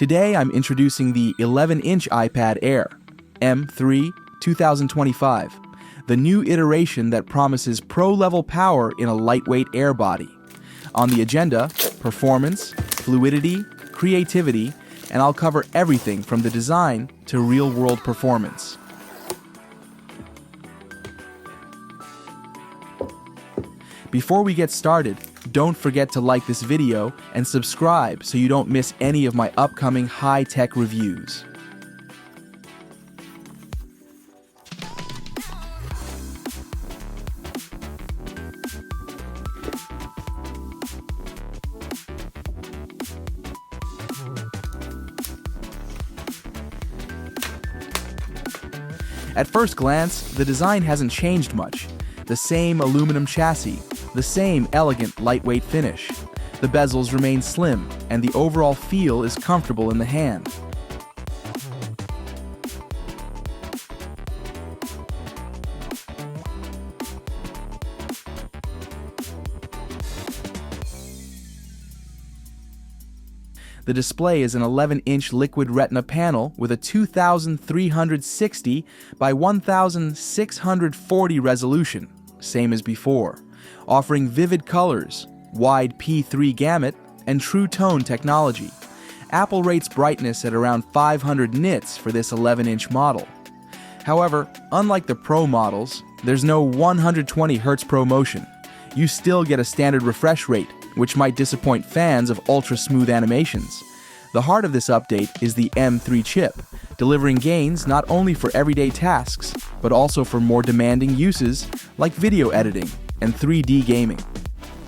Today I'm introducing the 11-inch iPad Air, M3 2025, the new iteration that promises pro-level power in a lightweight Air body. On the agenda, performance, fluidity, creativity, and I'll cover everything from the design to real-world performance. Before we get started, don't forget to like this video and subscribe so you don't miss any of my upcoming high-tech reviews. At first glance, the design hasn't changed much. The same aluminum chassis, the same elegant lightweight finish. The bezels remain slim, and the overall feel is comfortable in the hand. The display is an 11-inch Liquid Retina panel with a 2360 by 1640 resolution, same as before, offering vivid colors, wide P3 gamut, and true tone technology. Apple rates brightness at around 500 nits for this 11-inch model. However, unlike the Pro models, there's no 120 Hz ProMotion. You still get a standard refresh rate, which might disappoint fans of ultra-smooth animations. The heart of this update is the M3 chip, delivering gains not only for everyday tasks, but also for more demanding uses like video editing and 3D gaming.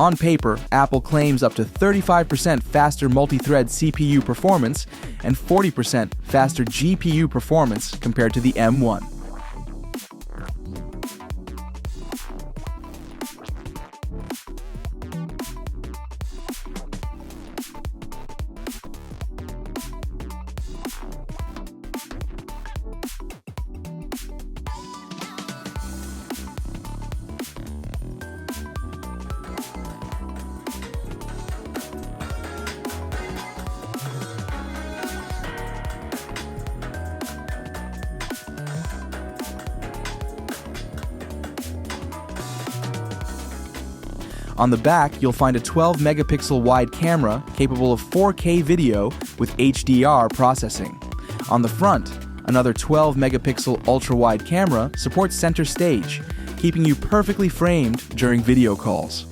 On paper, Apple claims up to 35% faster multi-thread CPU performance and 40% faster GPU performance compared to the M1. On the back, you'll find a 12-megapixel wide camera capable of 4K video with HDR processing. On the front, another 12-megapixel ultra-wide camera supports center stage, keeping you perfectly framed during video calls.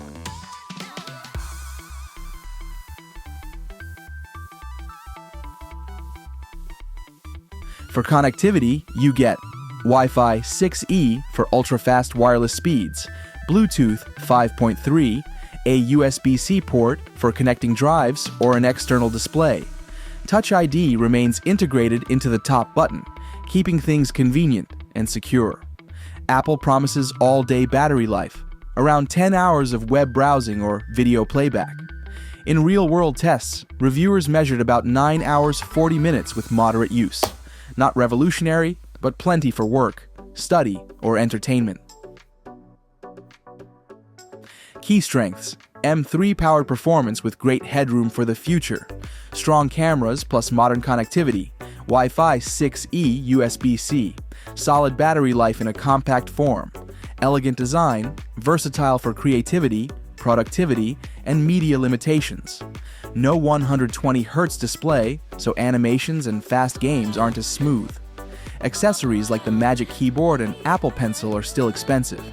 For connectivity, you get Wi-Fi 6E for ultra-fast wireless speeds, Bluetooth 5.3, a USB-C port for connecting drives or an external display. Touch ID remains integrated into the top button, keeping things convenient and secure. Apple promises all-day battery life, around 10 hours of web browsing or video playback. In real-world tests, reviewers measured about 9 hours 40 minutes with moderate use. Not revolutionary, but plenty for work, study, or entertainment. Key strengths: M3 powered performance with great headroom for the future, strong cameras plus modern connectivity, Wi-Fi 6E USB-C, solid battery life in a compact form, elegant design, versatile for creativity, productivity, and media limitations. No 120 Hz display, so animations and fast games aren't as smooth. Accessories like the Magic Keyboard and Apple Pencil are still expensive.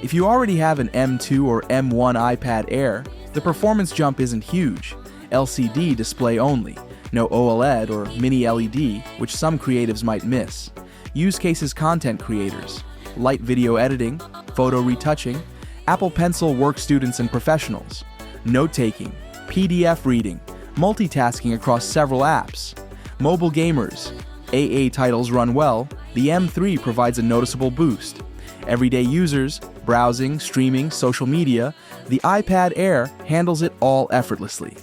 If you already have an M2 or M1 iPad Air, the performance jump isn't huge. LCD display only, no OLED or mini LED, which some creatives might miss. Use cases: content creators, light video editing, photo retouching, Apple Pencil work students and professionals, note-taking, PDF reading, multitasking across several apps, mobile gamers. AA titles run well, the M3 provides a noticeable boost. Everyday users, browsing, streaming, social media, the iPad Air handles it all effortlessly.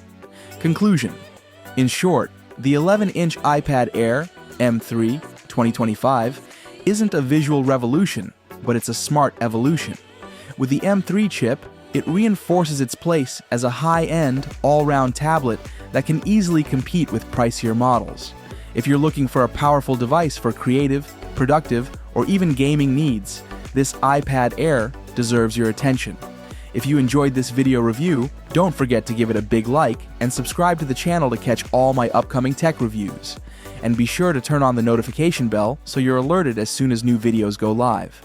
Conclusion: in short, the 11-inch iPad Air M3 2025 isn't a visual revolution, but it's a smart evolution. With the M3 chip, It reinforces its place as a high-end, all-round tablet that can easily compete with pricier models. If you're looking for a powerful device for creative, productive, or even gaming needs, this iPad Air deserves your attention. If you enjoyed this video review, don't forget to give it a big like and subscribe to the channel to catch all my upcoming tech reviews. And be sure to turn on the notification bell so you're alerted as soon as new videos go live.